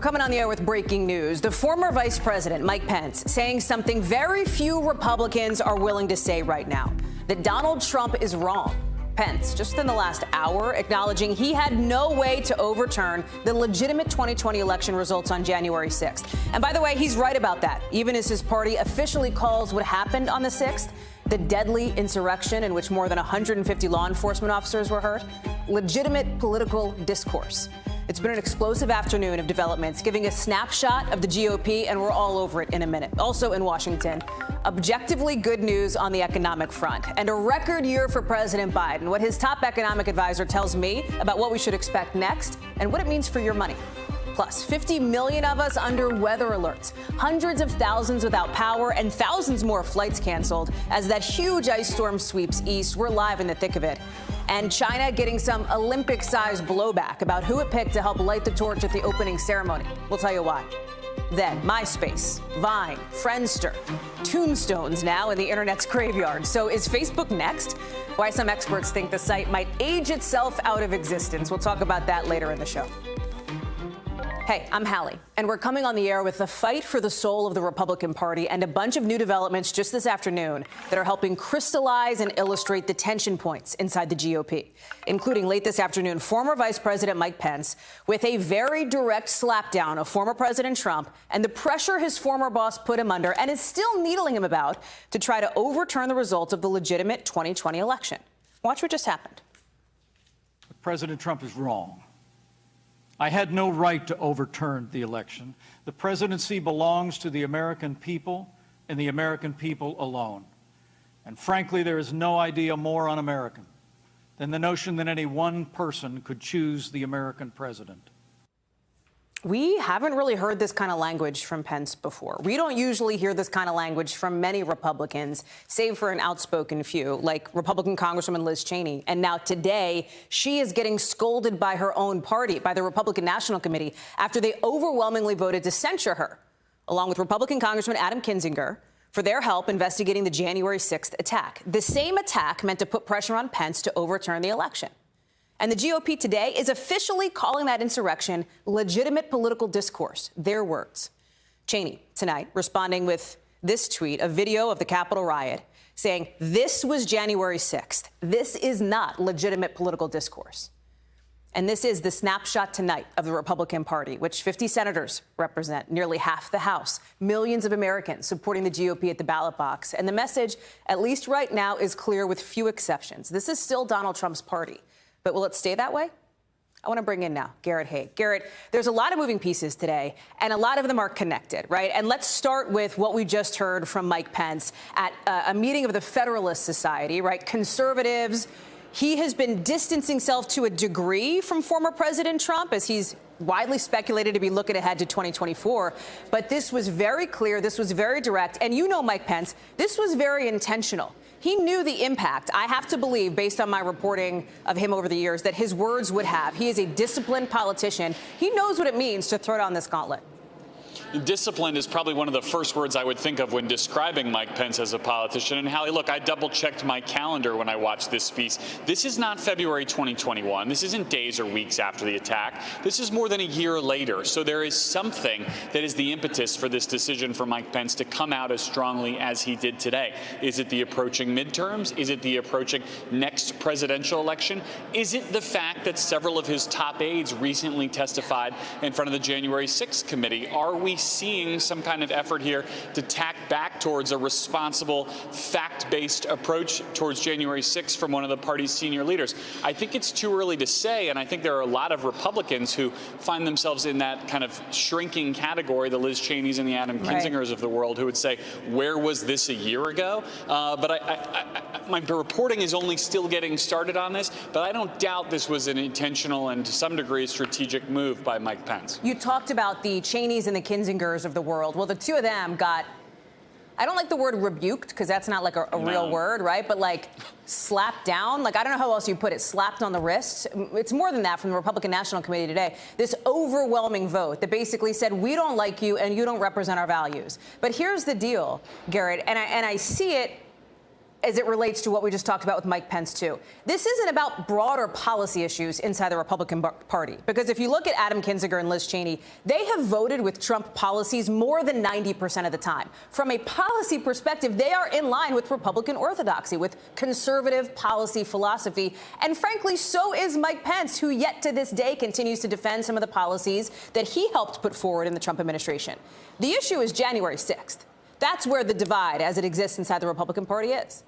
coming on the air with breaking news. The former Vice President, Mike Pence, saying something very few Republicans are willing to say right now, that Donald Trump is wrong. Pence, just in the last hour, acknowledging he had no way to overturn the legitimate 2020 election results on January 6th. And by the way, he's right about that, even as his party officially calls what happened on the 6th the deadly insurrection in which more than 150 law enforcement officers were hurt, legitimate political discourse. It's been an explosive afternoon of developments, giving a snapshot of the GOP, and we're all over it in a minute. Also in Washington, objectively good news on the economic front, and a record year for President Biden. What his top economic advisor tells me about what we should expect next and what it means for your money. Plus, 50 million of us under weather alerts, hundreds of thousands without power, and thousands more flights canceled as that huge ice storm sweeps east. We're live in the thick of it. And China getting some Olympic-sized blowback about who it picked to help light the torch at the opening ceremony. We'll tell you why. Then, MySpace, Vine, Friendster, tombstones now in the internet's graveyard. So is Facebook next? Why some experts think the site might age itself out of existence. We'll talk about that later in the show. Hey, I'm Hallie, and we're coming on the air with the fight for the soul of the Republican Party and a bunch of new developments just this afternoon that are helping crystallize and illustrate the tension points inside the GOP, including late this afternoon, former Vice President Mike Pence with a very direct slapdown of former President Trump and the pressure his former boss put him under and is still needling him about to try to overturn the results of the legitimate 2020 election. Watch what just happened. President Trump is wrong. I had no right to overturn the election. The presidency belongs to the American people and the American people alone. And frankly, there is no idea more un-American than the notion that any one person could choose the American president. We haven't really heard this kind of language from Pence before. We don't usually hear this kind of language from many Republicans, save for an outspoken few, like Republican Congresswoman Liz Cheney. And now today, she is getting scolded by her own party, by the Republican National Committee, after they overwhelmingly voted to censure her, along with Republican Congressman Adam Kinzinger, for their help investigating the January 6th attack. The same attack meant to put pressure on Pence to overturn the election. And the GOP today is officially calling that insurrection legitimate political discourse. Their words. Cheney tonight responding with this tweet, a video of the Capitol riot, saying this was January 6th. This is not legitimate political discourse. And this is the snapshot tonight of the Republican Party, which 50 senators represent, nearly half the House, millions of Americans supporting the GOP at the ballot box. And the message, at least right now, is clear with few exceptions. This is still Donald Trump's party. But will it stay that way? I want to bring in now Garrett Haake. Garrett, there's a lot of moving pieces today, and a lot of them are connected, right? And let's start with what we just heard from Mike Pence at a meeting of the Federalist Society, right? Conservatives. He has been distancing himself to a degree from former President Trump, as he's widely speculated to be looking ahead to 2024. But this was very clear. This was very direct. And you know, Mike Pence, this was very intentional. He knew the impact, I have to believe, based on my reporting of him over the years, that his words would have. He is a disciplined politician. He knows what it means to throw down this gauntlet. Discipline is probably one of the first words I would think of when describing Mike Pence as a politician. And Hallie, look, I double-checked my calendar when I watched this piece. This is not February 2021. This isn't days or weeks after the attack. This is more than a year later. So there is something that is the impetus for this decision for Mike Pence to come out as strongly as he did today. Is it the approaching midterms? Is it the approaching next presidential election? Is it the fact that several of his top aides recently testified in front of the January 6th committee? Are we seeing some kind of effort here to tack back towards a responsible, fact-based approach towards January 6th from one of the party's senior leaders? I think it's too early to say, and I think there are a lot of Republicans who find themselves in that kind of shrinking category, the Liz Cheneys and the Adam Kinzingers of the world, who would say, where was this a year ago? But my reporting is only still getting started on this, but I don't doubt this was an intentional and to some degree strategic move by Mike Pence. You talked about the Cheneys and the Kinzingers of the world. Well, the two of them got, I don't like the word rebuked because that's not like a real word, right? But like slapped down, like I don't know how else you put it, slapped on the wrist. It's more than that from the Republican National Committee today. This overwhelming vote that basically said, we don't like you and you don't represent our values. But here's the deal, Garrett, and I see it as it relates to what we just talked about with Mike Pence, too. This isn't about broader policy issues inside the Republican Party, because if you look at Adam Kinzinger and Liz Cheney, they have voted with Trump policies more than 90% of the time. From a policy perspective, they are in line with Republican orthodoxy, with conservative policy philosophy. And frankly, so is Mike Pence, who yet to this day continues to defend some of the policies that he helped put forward in the Trump administration. The issue is January 6th. That's where the divide, as it exists inside the Republican Party, is.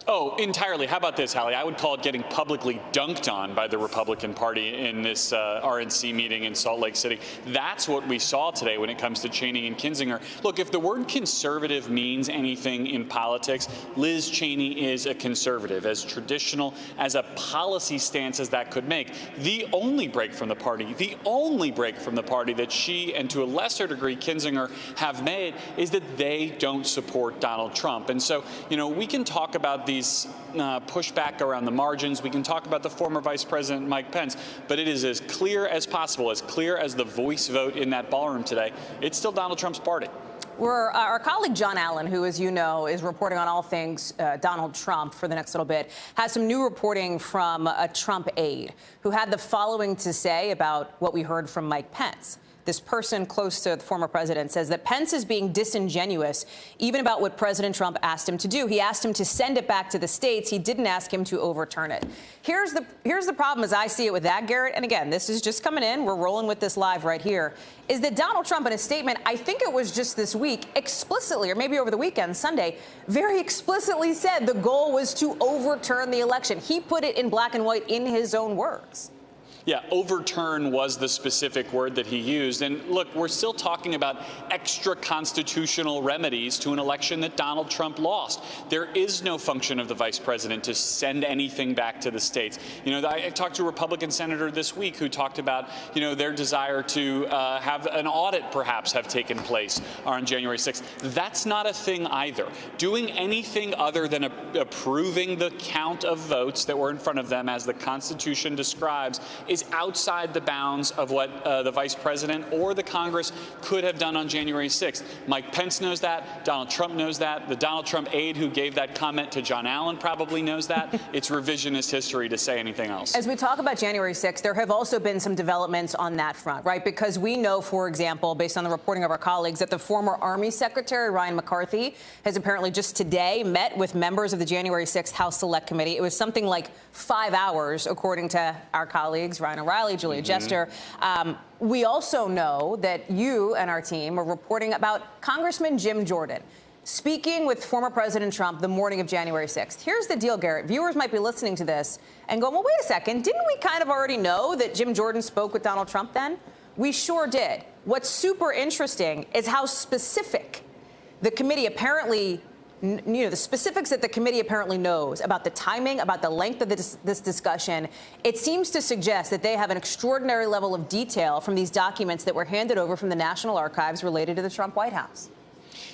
Oh, entirely. How about this, Hallie? I would call it getting publicly dunked on by the Republican Party in this RNC meeting in Salt Lake City. That's what we saw today when it comes to Cheney and Kinzinger. Look, if the word conservative means anything in politics, Liz Cheney is a conservative, as traditional as a policy stance as that could make. The only break from the party that she and to a lesser degree Kinzinger have made is that they don't support Donald Trump. And so, you know, we can talk about these pushback around the margins. We can talk about the former Vice President Mike Pence, but it is as clear as possible, as clear as the voice vote in that ballroom today. It's still Donald Trump's party. Our colleague John Allen, who, as you know, is reporting on all things Donald Trump for the next little bit, has some new reporting from a Trump aide who had the following to say about what we heard from Mike Pence. This person close to the former president says that Pence is being disingenuous even about what President Trump asked him to do. He asked him to send it back to the states. He didn't ask him to overturn it. Here's the problem as I see it with that, Garrett. And again, this is just coming in. We're rolling with this live right here. Is that Donald Trump in a statement, I think it was just this week, explicitly, or maybe over the weekend, Sunday, very explicitly said the goal was to overturn the election. He put it in black and white in his own words. Yeah, overturn was the specific word that he used. And look, we're still talking about extra constitutional remedies to an election that Donald Trump lost. There is no function of the vice president to send anything back to the states. You know, I talked to a Republican senator this week who talked about, you know, their desire to have an audit perhaps have taken place on January 6th. That's not a thing either. Doing anything other than approving the count of votes that were in front of them, as the Constitution describes, is outside the bounds of what the vice president or the Congress could have done on January 6th. Mike Pence knows that. Donald Trump knows that. The Donald Trump aide who gave that comment to John Allen probably knows that. It's revisionist history to say anything else. As we talk about January 6th, there have also been some developments on that front, right? Because we know, for example, based on the reporting of our colleagues, that the former Army Secretary, Ryan McCarthy, has apparently just today met with members of the January 6th House Select Committee. It was something like 5 hours, according to our colleagues, Ryan O'Reilly, Julia Jester. We also know that you and our team are reporting about Congressman Jim Jordan speaking with former President Trump the morning of January 6th. Here's the deal, Garrett. Viewers might be listening to this and go, well, wait a second. Didn't we kind of already know that Jim Jordan spoke with Donald Trump then? We sure did. What's super interesting is how specific the committee apparently, you know, the specifics that the committee apparently knows about the timing, about the length of this discussion. It seems to suggest that they have an extraordinary level of detail from these documents that were handed over from the National Archives related to the Trump White House.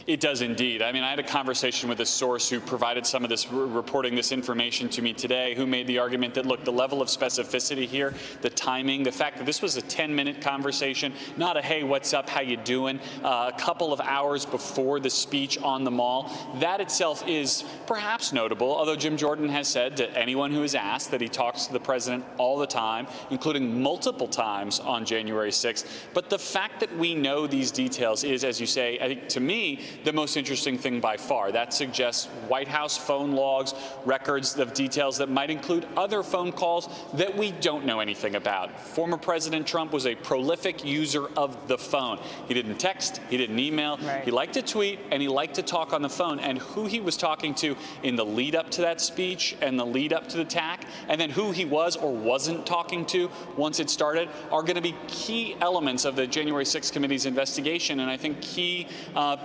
It does indeed. I mean, I had a conversation with a source who provided some of this reporting, this information to me today, who made the argument that, look, the level of specificity here, the timing, the fact that this was a 10-minute conversation, not a, hey, what's up, how you doing, a couple of hours before the speech on the Mall, that itself is perhaps notable, although Jim Jordan has said to anyone who is asked that he talks to the president all the time, including multiple times on January 6th. But the fact that we know these details is, as you say, I think to me, the most interesting thing by far. That suggests White House phone logs, records of details that might include other phone calls that we don't know anything about. Former President Trump was a prolific user of the phone. He didn't text, he didn't email, right. He liked to tweet, and he liked to talk on the phone. And who he was talking to in the lead up to that speech and the lead up to the attack, and then who he was or wasn't talking to once it started, are going to be key elements of the January 6th committee's investigation, and I think key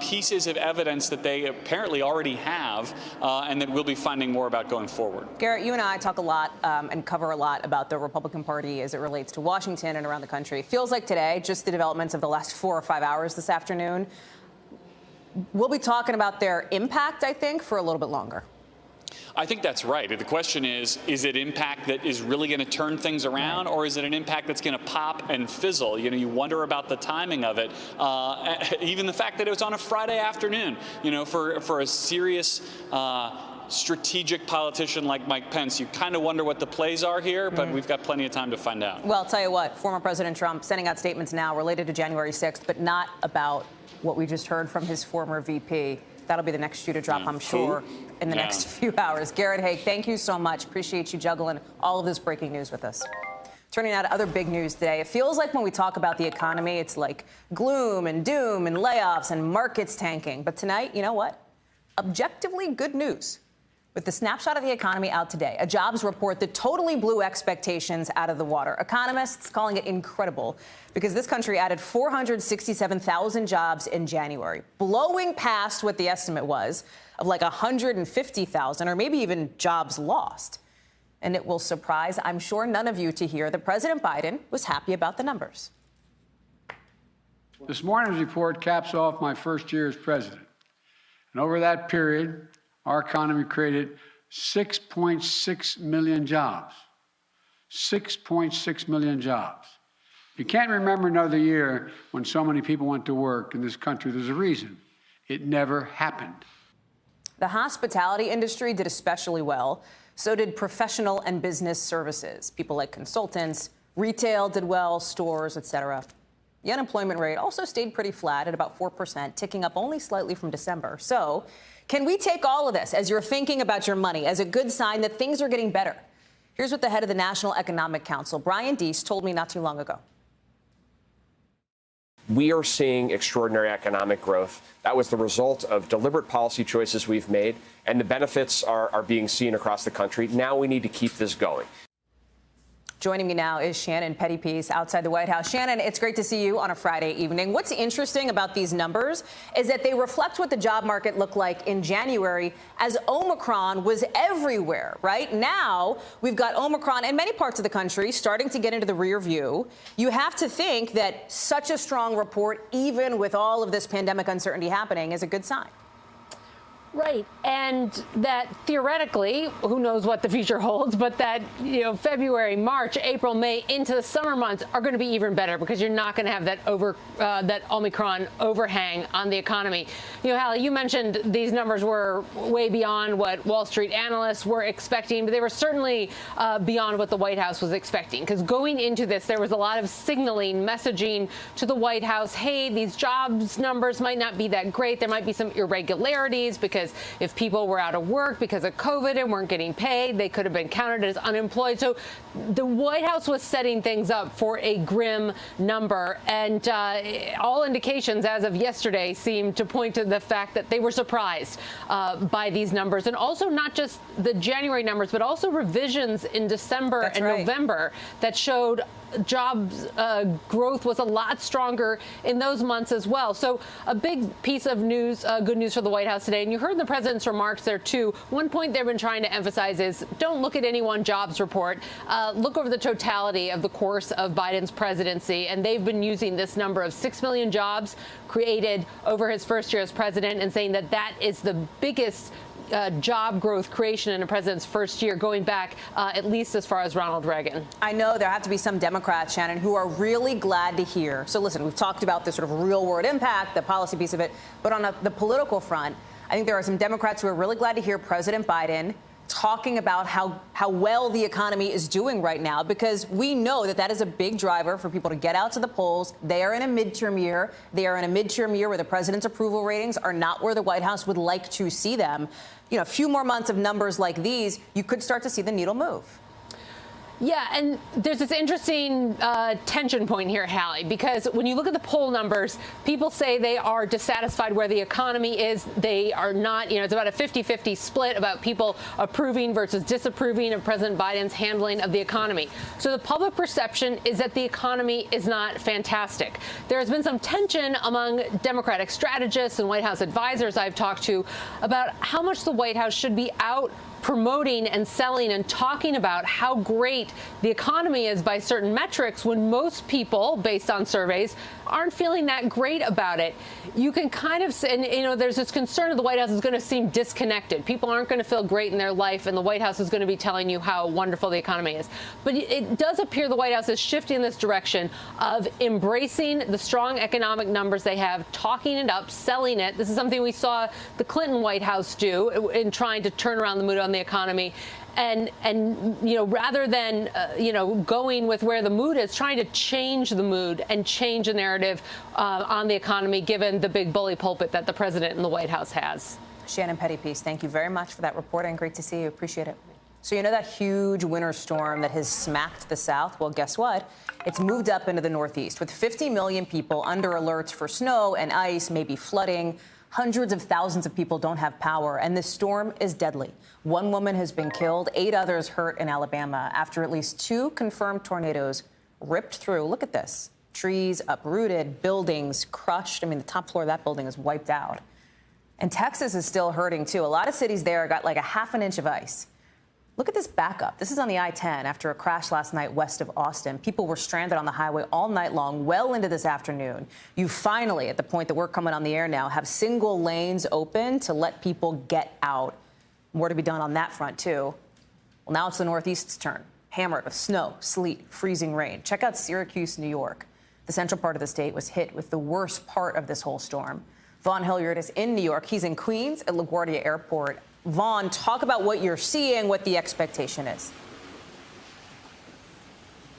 pieces of evidence that they apparently already have and that we'll be finding more about going forward. Garrett, you and I talk a lot and cover a lot about the Republican Party as it relates to Washington and around the country. It feels like today, just the developments of the last 4 or 5 hours this afternoon, we'll be talking about their impact, I think, for a little bit longer. I think that's right. The question is it impact that is really going to turn things around, or is it an impact that's going to pop and fizzle? You know, you wonder about the timing of it. Even the fact that it was on a Friday afternoon, you know, for a serious strategic politician like Mike Pence, you kind of wonder what the plays are here, but we've got plenty of time to find out. Well, I'll tell you what, former President Trump sending out statements now related to January 6th, but not about what we just heard from his former VP. That'll be the next shoe to drop, I'm sure, in the next few hours. Garrett Haake, thank you so much. Appreciate you juggling all of this breaking news with us. Turning now to other big news today. It feels like when we talk about the economy, it's like gloom and doom and layoffs and markets tanking. But tonight, you know what? Objectively good news. With the snapshot of the economy out today, a jobs report that totally blew expectations out of the water. Economists calling it incredible because this country added 467,000 jobs in January, blowing past what the estimate was of like 150,000 or maybe even jobs lost. And it will surprise, I'm sure, none of you to hear that President Biden was happy about the numbers. This morning's report caps off my first year as president. And over that period, our economy created 6.6 million jobs. 6.6 million jobs. You can't remember another year when so many people went to work in this country. There's a reason. It never happened. The hospitality industry did especially well. So did professional and business services. People like consultants, retail did well, stores, etc. The unemployment rate also stayed pretty flat at about 4%, ticking up only slightly from December. So can we take all of this as you're thinking about your money as a good sign that things are getting better? Here's what the head of the National Economic Council, Brian Deese, told me not too long ago. We are seeing extraordinary economic growth. That was the result of deliberate policy choices we've made, and the benefits are being seen across the country. Now we need to keep this going. Joining me now is Shannon Pettypiece outside the White House. Shannon, it's great to see you on a Friday evening. What's interesting about these numbers is that they reflect what the job market looked like in January as Omicron was everywhere, right? Now we've got Omicron in many parts of the country starting to get into the rear view. You have to think that such a strong report, even with all of this pandemic uncertainty happening, is a good sign. Right, and that theoretically, who knows what the future holds, but that, February, March, April, May, into the summer months are going to be even better because you're not going to have that Omicron overhang on the economy. Hallie, you mentioned these numbers were way beyond what Wall Street analysts were expecting, but they were certainly beyond what the White House was expecting, because going into this, there was a lot of signaling, messaging to the White House, hey, these jobs numbers might not be that great. There might be some irregularities because if people were out of work because of COVID and weren't getting paid, they could have been counted as unemployed. So the White House was setting things up for a grim number. And all indications as of yesterday seem to point to the fact that they were surprised by these numbers. And also not just the January numbers, but also revisions in December and November that showed jobs growth was a lot stronger in those months as well. So a big piece of news, good news for the White House today. And you heard the president's remarks there, too. One point they've been trying to emphasize is don't look at any one jobs report. Look over the totality of the course of Biden's presidency. And they've been using this number of 6 million jobs created over his first year as president and saying that that is the biggest job growth creation in a president's first year, going back at least as far as Ronald Reagan. I know there have to be some Democrats, Shannon, who are really glad to hear. So listen, we've talked about the sort of real world impact, the policy piece of it, but on the political front, I think there are some Democrats who are really glad to hear President Biden talking about how well the economy is doing right now, because we know that that is a big driver for people to get out to the polls. They are in a midterm year. They are in a midterm year where the president's approval ratings are not where the White House would like to see them. A few more months of numbers like these, you could start to see the needle move. Yeah, and there's this interesting tension point here, Hallie, because when you look at the poll numbers, people say they are dissatisfied where the economy is. They are not, it's about a 50-50 split about people approving versus disapproving of President Biden's handling of the economy. So the public perception is that the economy is not fantastic. There has been some tension among Democratic strategists and White House advisors I've talked to about how much the White House should be out promoting and selling and talking about how great the economy is by certain metrics when most people, based on surveys, aren't feeling that great about it. You can kind of say, and, you know, there's this concern of the White House is going to seem disconnected. People aren't going to feel great in their life, and the White House is going to be telling you how wonderful the economy is. But it does appear the White House is shifting in this direction of embracing the strong economic numbers they have, talking it up, selling it. This is something we saw the Clinton White House do in trying to turn around the mood on the economy. And you know, rather than, you know, going with where the mood is, trying to change the mood and change the narrative on the economy, given the big bully pulpit that the president and the White House has. Shannon Pettypiece, thank you very much for that reporting. Great to see you. Appreciate it. So you know that huge winter storm that has smacked the South? Well, guess what? It's moved up into the Northeast with 50 million people under alerts for snow and ice, maybe flooding. Hundreds of thousands of people don't have power, and this storm is deadly. One woman has been killed, 8 others hurt in Alabama after at least 2 confirmed tornadoes ripped through. Look at this. Trees uprooted, buildings crushed. I mean, the top floor of that building is wiped out. And Texas is still hurting, too. A lot of cities there got like a ½ an inch of ice. Look at this backup. This is on the I-10 after a crash last night west of Austin. People were stranded on the highway all night long, well into this afternoon. You finally, at the point that we're coming on the air now, have single lanes open to let people get out. More to be done on that front, too. Well, now it's the Northeast's turn. Hammered with snow, sleet, freezing rain. Check out Syracuse, New York. The central part of the state was hit with the worst part of this whole storm. Vaughn Hilliard is in New York. He's in Queens at LaGuardia Airport. Vaughn, talk about what you're seeing, what the expectation is.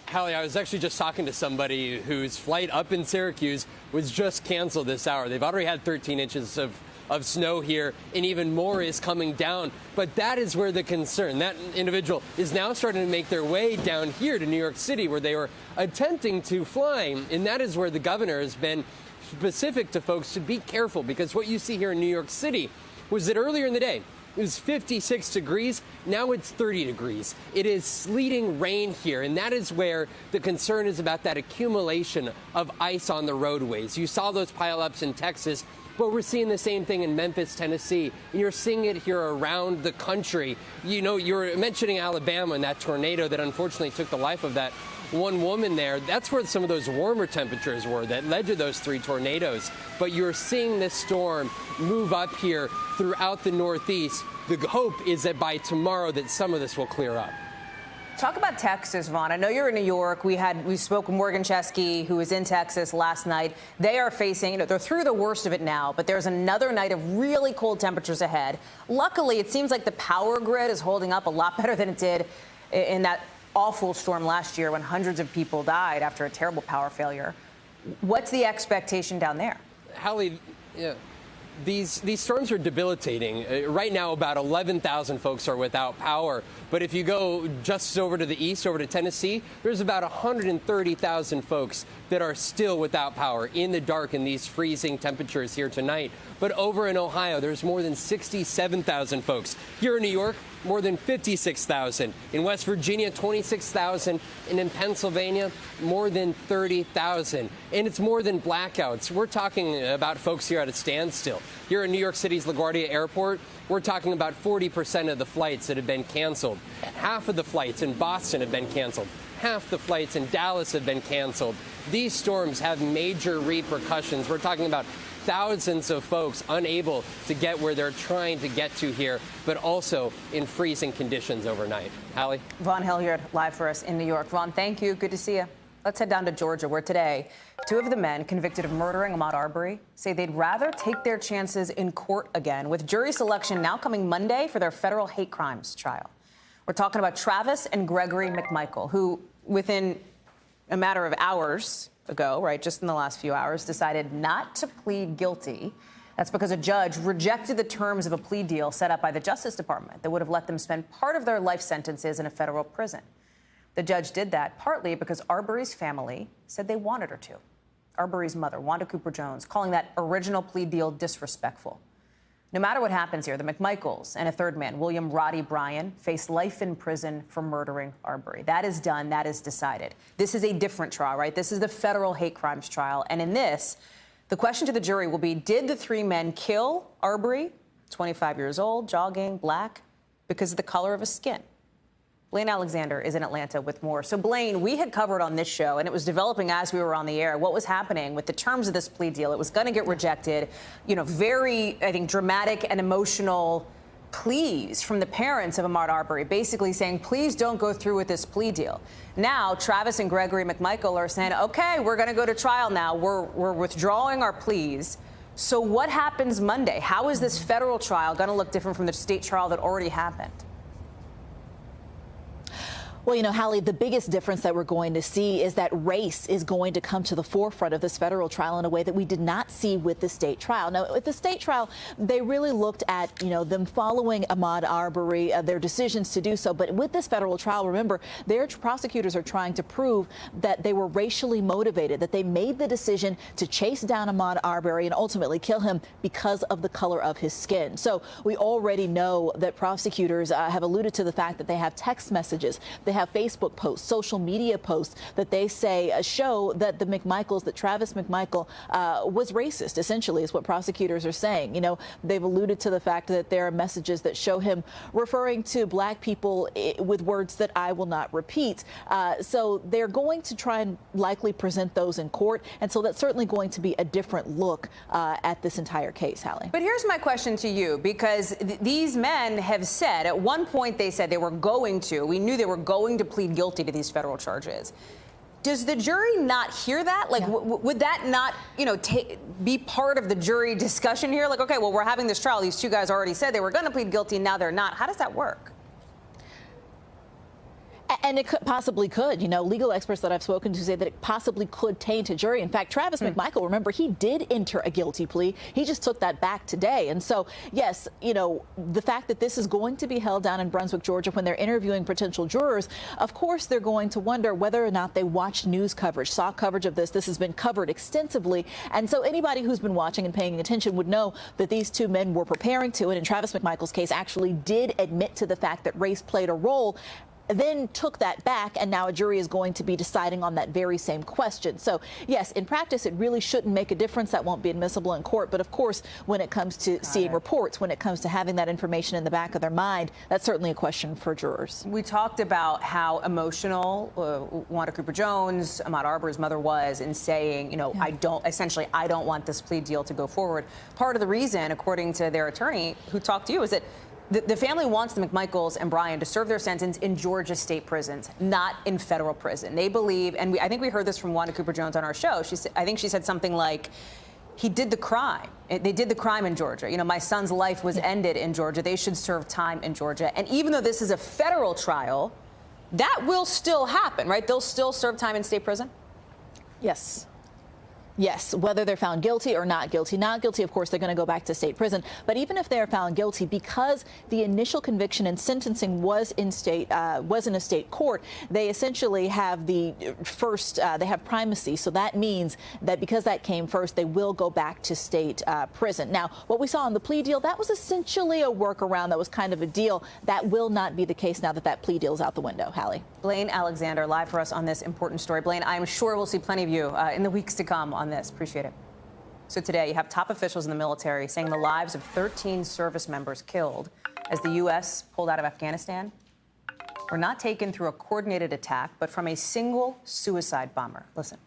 Hallie, I was actually just talking to somebody whose flight up in Syracuse was just canceled this hour. They've already had 13 inches of snow here, and even more is coming down. But that is where the concern. That individual is now starting to make their way down here to New York City, where they were attempting to fly. And that is where the governor has been specific to folks to be careful, because what you see here in New York City was that earlier in the day, it was 56 degrees. Now it's 30 degrees. It is sleeting rain here, and that is where the concern is about that accumulation of ice on the roadways. You saw those pileups in Texas, but we're seeing the same thing in Memphis, Tennessee, and you're seeing it here around the country. You know, you were mentioning Alabama and that tornado that unfortunately took the life of that one woman there. That's where some of those warmer temperatures were that led to those 3 tornadoes. But you're seeing this storm move up here throughout the Northeast. The hope is that by tomorrow that some of this will clear up. Talk about Texas, Vaughn. I know you're in New York. We spoke with Morgan Chesky, who was in Texas last night. They are facing, you know, they're through the worst of it now, but there's another night of really cold temperatures ahead. Luckily, it seems like the power grid is holding up a lot better than it did in that awful storm last year when hundreds of people died after a terrible power failure. What's the expectation down there? Hallie, yeah. These storms are debilitating. Right now, about 11,000 folks are without power. But if you go just over to the east, over to Tennessee, there's about 130,000 folks that are still without power in the dark in these freezing temperatures here tonight. But over in Ohio, there's more than 67,000 folks. Here in New York, more than 56,000. In West Virginia, 26,000. And in Pennsylvania, more than 30,000. And it's more than blackouts. We're talking about folks here at a standstill. Here in New York City's LaGuardia Airport, we're talking about 40% of the flights that have been canceled. Half of the flights in Boston have been canceled. Half the flights in Dallas have been canceled. These storms have major repercussions. We're talking about thousands of folks unable to get where they're trying to get to here, but also in freezing conditions overnight. Hallie? Vaughn Hilliard, live for us in New York. Vaughn, thank you. Good to see you. Let's head down to Georgia, where today 2 of the men convicted of murdering Ahmaud Arbery say they'd rather take their chances in court again, with jury selection now coming Monday for their federal hate crimes trial. We're talking about Travis and Gregory McMichael, who within a matter of hours ago, right, just in the last few hours, decided not to plead guilty. That's because a judge rejected the terms of a plea deal set up by the Justice Department that would have let them spend part of their life sentences in a federal prison. The judge did that partly because Arbery's family said they wanted her to. Arbery's mother, Wanda Cooper Jones, calling that original plea deal disrespectful. No matter what happens here, the McMichaels and a third man, William Roddy Bryan, face life in prison for murdering Arbery. That is done. That is decided. This is a different trial, right? This is the federal hate crimes trial. And in this, the question to the jury will be, did the 3 men kill Arbery, 25 years old, jogging, black, because of the color of his skin? Blaine Alexander is in Atlanta with more. So, Blaine, we had covered on this show, and it was developing as we were on the air, what was happening with the terms of this plea deal. It was going to get rejected. You know, very, I think, dramatic and emotional pleas from the parents of Ahmaud Arbery, basically saying, please don't go through with this plea deal. Now, Travis and Gregory McMichael are saying, OK, we're going to go to trial now. We're withdrawing our pleas. So what happens Monday? How is this federal trial going to look different from the state trial that already happened? Well, you know, Hallie, the biggest difference that we're going to see is that race is going to come to the forefront of this federal trial in a way that we did not see with the state trial. Now, with the state trial, they really looked at, you know, them following Ahmaud Arbery, their decisions to do so. But with this federal trial, remember, their prosecutors are trying to prove that they were racially motivated, that they made the decision to chase down Ahmaud Arbery and ultimately kill him because of the color of his skin. So we already know that prosecutors have alluded to the fact that they have text messages, they have Facebook posts, social media posts that they say show that the McMichaels, that Travis McMichael was racist, essentially, is what prosecutors are saying. You know, they've alluded to the fact that there are messages that show him referring to black people with words that I will not repeat. So they're going to try and likely present those in court. And so that's certainly going to be a different look at this entire case, Hallie. But here's my question to you, because these men have said at one point they said they were going to, we knew they were going to plead guilty to these federal charges. Does the jury not hear that? Like, would that not, you know, be part of the jury discussion here? Like, okay, well, we're having this trial. These two guys already said they were going to plead guilty. Now they're not. How does that work? And it possibly could. You know, legal experts that I've spoken to say that it possibly could taint a jury. In fact, Travis McMichael, remember, he did enter a guilty plea. He just took that back today. And so, yes, you know, the fact that this is going to be held down in Brunswick, Georgia, when they're interviewing potential jurors, of course, they're going to wonder whether or not they watched news coverage, saw coverage of this. This has been covered extensively. And so anybody who's been watching and paying attention would know that these two men were preparing to, and in Travis McMichael's case, actually did admit to the fact that race played a role, then took that back, and now a jury is going to be deciding on that very same question. So, yes, in practice, it really shouldn't make a difference. That won't be admissible in court. But, of course, when it comes to seeing reports, when it comes to having that information in the back of their mind, that's certainly a question for jurors. We talked about how emotional Wanda Cooper-Jones, Ahmaud Arbery's mother, was in saying, you know, I don't want this plea deal to go forward. Part of the reason, according to their attorney who talked to you, is that the family wants the McMichaels and Brian to serve their sentence in Georgia state prisons, not in federal prison. They believe, and I think we heard this from Wanda Cooper-Jones on our show. I think she said something like, he did the crime. They did the crime in Georgia. You know, my son's life was ended in Georgia. They should serve time in Georgia. And even though this is a federal trial, that will still happen, right? They'll still serve time in state prison? Yes. Yes, whether they're found guilty or not guilty. Not guilty, of course, they're going to go back to state prison. But even if they're found guilty, because the initial conviction and sentencing was in a state court, they essentially have the first, they have primacy. So that means that because that came first, they will go back to state prison. Now, what we saw in the plea deal, that was essentially a workaround. That was kind of a deal. That will not be the case now that that plea deal is out the window. Hallie. Blaine Alexander, live for us on this important story. Blaine, I'm sure we'll see plenty of you in the weeks to come on this. Appreciate it. So today, you have top officials in the military saying the lives of 13 service members killed as the U.S. pulled out of Afghanistan were not taken through a coordinated attack, but from a single suicide bomber. Listen.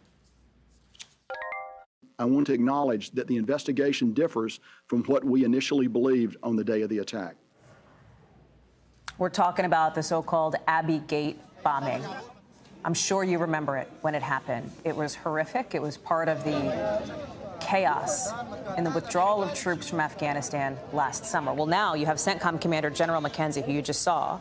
I want to acknowledge that the investigation differs from what we initially believed on the day of the attack. We're talking about the so-called Abbey Gate bombing. I'm sure you remember it when it happened. It was horrific. It was part of the chaos in the withdrawal of troops from Afghanistan last summer. Well, now you have CENTCOM Commander General McKenzie, who you just saw,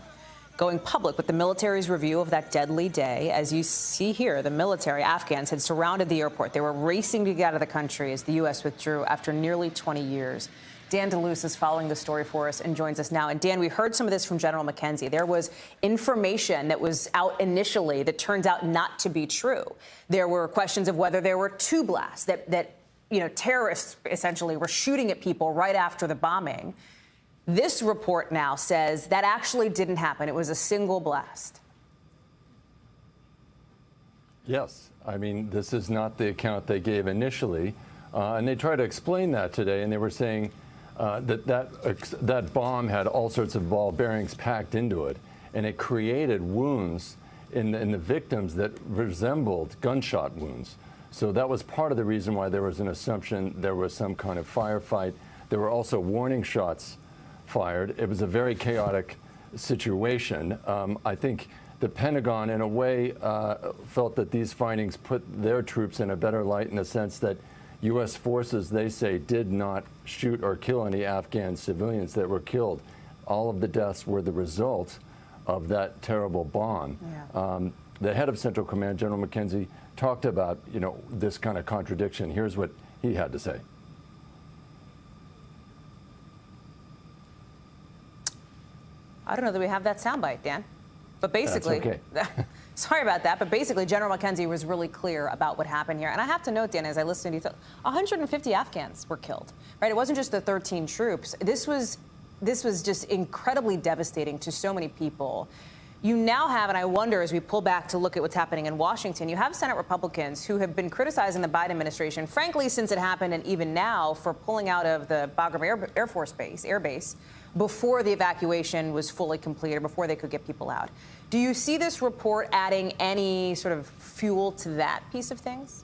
going public with the military's review of that deadly day. As you see here, the military, Afghans, had surrounded the airport. They were racing to get out of the country as the U.S. withdrew after nearly 20 years. Dan DeLuce is following the story for us and joins us now. And Dan, we heard some of this from General McKenzie. There was information that was out initially that turns out not to be true. There were questions of whether there were two blasts, that you know, terrorists essentially were shooting at people right after the bombing. This report now says that actually didn't happen. It was a single blast. Yes. I mean, this is not the account they gave initially. And they tried to explain that today, and they were saying that bomb had all sorts of ball bearings packed into it. and it created wounds in the victims that resembled gunshot wounds. So that was part of the reason why there was an assumption there was some kind of firefight. There were also warning shots fired. It was a very chaotic situation. I think the Pentagon, in a way, felt that these findings put their troops in a better light in the sense that U.S. forces, they say, did not shoot or kill any Afghan civilians that were killed. All of the deaths were the result of that terrible bomb. Yeah. The head of Central Command, General McKenzie, talked about, this kind of contradiction. Here's what he had to say. I don't know that we have that soundbite, Dan. But basically, that's okay. Sorry about that, but basically General McKenzie was really clear about what happened here. And I have to note, Dan, as I listened to you, 150 Afghans were killed, right? It wasn't just the 13 troops. This was just incredibly devastating to so many people. You now have, and I wonder as we pull back to look at what's happening in Washington, you have Senate Republicans who have been criticizing the Biden administration, frankly, since it happened and even now, for pulling out of the Bagram Air Base before the evacuation was fully completed, before they could get people out. Do you see this report adding any sort of fuel to that piece of things?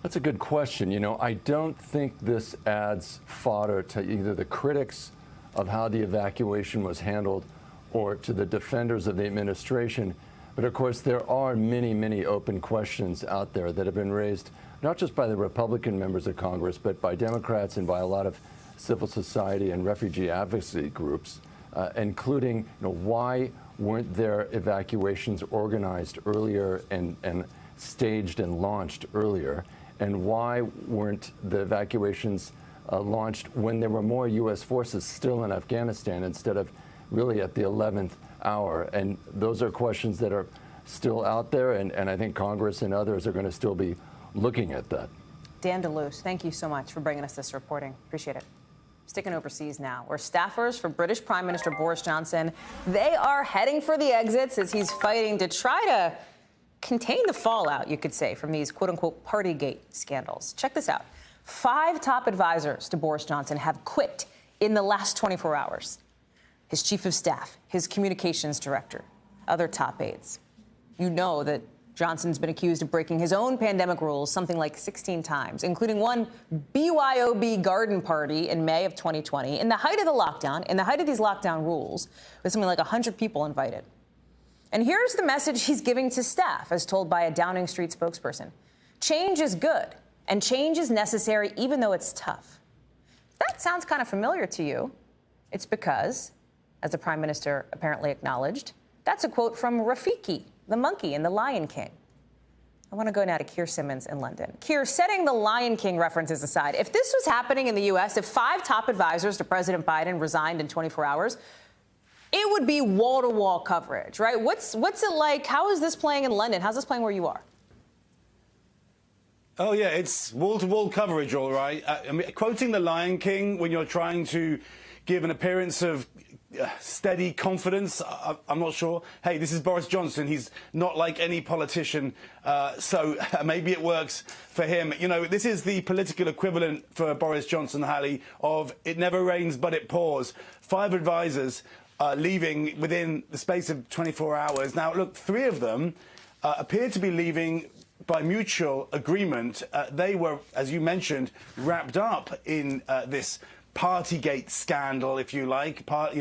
That's a good question. I don't think this adds fodder to either the critics of how the evacuation was handled or to the defenders of the administration. But of course, there are many, many open questions out there that have been raised, not just by the Republican members of Congress, but by Democrats and by a lot of civil society and refugee advocacy groups, including why weren't there evacuations organized earlier and staged and launched earlier? And why weren't the evacuations launched when there were more U.S. forces still in Afghanistan instead of really at the 11th hour? And those are questions that are still out there, and I think Congress and others are going to still be looking at that. Dan DeLuce, thank you so much for bringing us this reporting. Appreciate it. Sticking overseas now, where staffers for British Prime Minister Boris Johnson, they are heading for the exits as he's fighting to try to contain the fallout, you could say, from these quote-unquote Partygate scandals. Check this out. 5 top advisors to Boris Johnson have quit in the last 24 hours. His chief of staff, his communications director, other top aides. You know that Johnson's been accused of breaking his own pandemic rules something like 16 times, including one BYOB garden party in May of 2020, in the height of the lockdown, in the height of these lockdown rules, with something like 100 people invited. And here's the message he's giving to staff, as told by a Downing Street spokesperson. Change is good, and change is necessary even though it's tough. If that sounds kind of familiar to you, it's because, as the Prime Minister apparently acknowledged, that's a quote from Rafiki, the monkey in The Lion King. I want to go now to Keir Simmons in London. Keir, setting the Lion King references aside, if this was happening in the U.S., if 5 top advisors to President Biden resigned in 24 hours, it would be wall-to-wall coverage, right? What's it like? How is this playing in London? How's this playing where you are? Oh, yeah, it's wall-to-wall coverage, all right. I mean, quoting The Lion King when you're trying to give an appearance of steady confidence, I'm not sure. Hey, this is Boris Johnson. He's not like any politician, so maybe it works for him. This is the political equivalent for Boris Johnson, Hallie, of it never rains but it pours. 5 advisors leaving within the space of 24 hours. Now, look, 3 of them appear to be leaving by mutual agreement. They were, as you mentioned, wrapped up in this Partygate scandal, if you like, party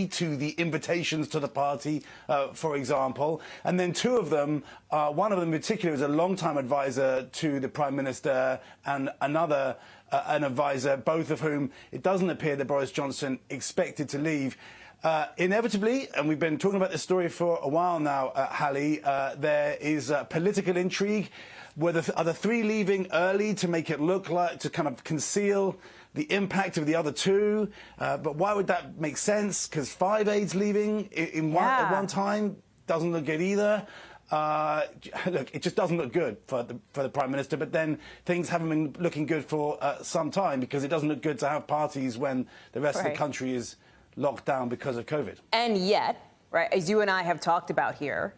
to the invitations to the party, for example. And then 2 of them, one of them in particular is a long-time advisor to the Prime Minister, and another an advisor, both of whom it doesn't appear that Boris Johnson expected to leave. Inevitably, and we've been talking about this story for a while now, Hallie, there is political intrigue. Are the 3 leaving early to make it look like, to kind of conceal the impact of the other 2? But why would that make sense? Because 5 aides leaving at one time doesn't look good either. Look, it just doesn't look good for the Prime Minister, but then things haven't been looking good for some time, because it doesn't look good to have parties when the rest of the country is locked down because of COVID. And yet, right, as you and I have talked about here,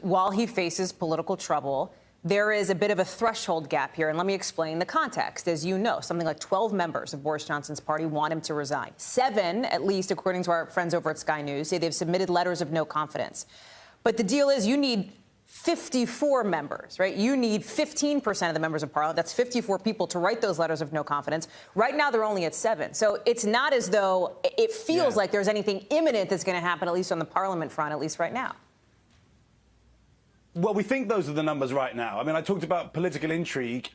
while he faces political trouble, there is a bit of a threshold gap here, and let me explain the context. As you know, something like 12 members of Boris Johnson's party want him to resign. 7, at least, according to our friends over at Sky News, say they've submitted letters of no confidence. But the deal is you need 54 members, right? You need 15% of the members of parliament. That's 54 people to write those letters of no confidence. Right now, they're only at 7. So it's not as though it feels like there's anything imminent that's going to happen, at least on the parliament front, at least right now. Well, we think those are the numbers right now. I mean, I talked about political intrigue,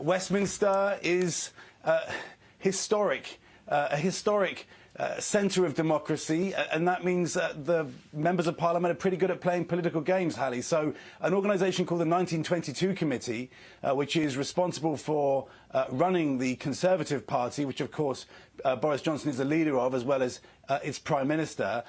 Westminster is historic, a historic centre of democracy, and that means the members of Parliament are pretty good at playing political games, Hallie. So an organisation called the 1922 Committee, which is responsible for running the Conservative Party, which, of course, Boris Johnson is the leader of, as well as its Prime Minister.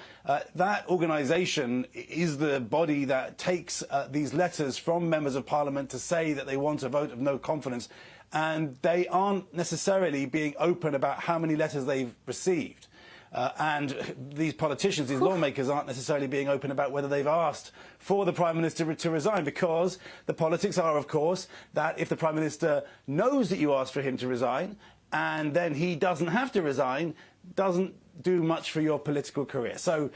That organisation is the body that takes these letters from members of Parliament to say that they want a vote of no confidence, and they aren't necessarily being open about how many letters they've received. And these politicians, these lawmakers, aren't necessarily being open about whether they've asked for the Prime Minister to resign, because the politics are, of course, that if the Prime Minister knows that you asked for him to resign and then he doesn't have to resign, doesn't do much for your political career. So,